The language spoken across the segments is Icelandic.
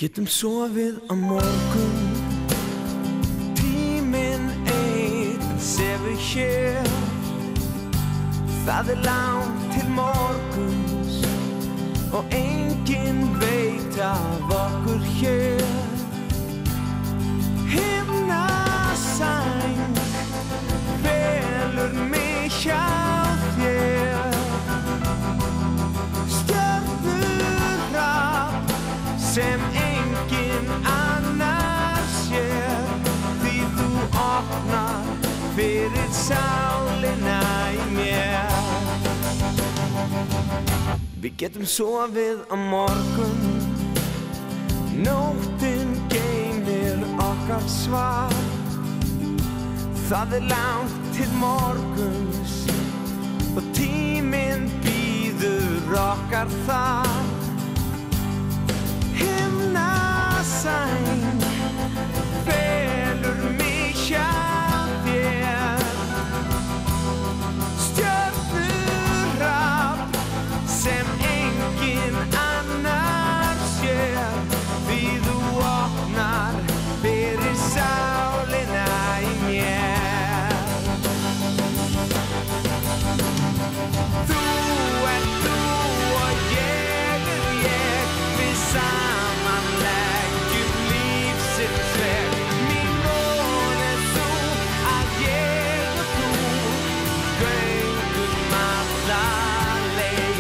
Getum sofið á morgun, tíminn einn sefur hér. Það langt til morguns og enginn veit af okkur hér. Himnasæng velur mig hjá þér. Stjörnurafl sem enginn annar sér, því þú opnar fyrir sálina í mér. Við getum sofið á morgun, nóttin geymir okkar svar. Það langt til morguns og tíminn bíður okkar þar. Himnasæng velur mig hjá þér. Stjörnurafl sem enginn annar sér, því þú opnar fyrir sálina í mér. Þú ert þú og ég er ég, við saman leggjum lífsins veg. Mín von er sú að ég og þú göngum alla leið.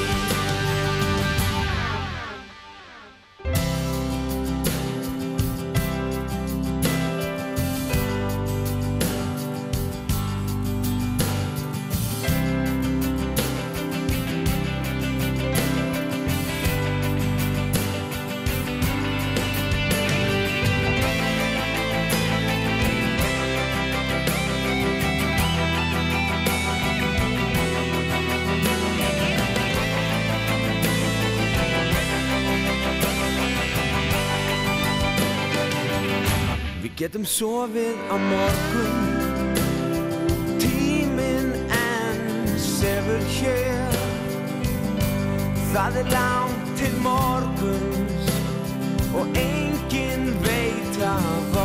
Við getum sofið á morgun, tíminn enn sefur hér. Það langt til morguns og enginn veit af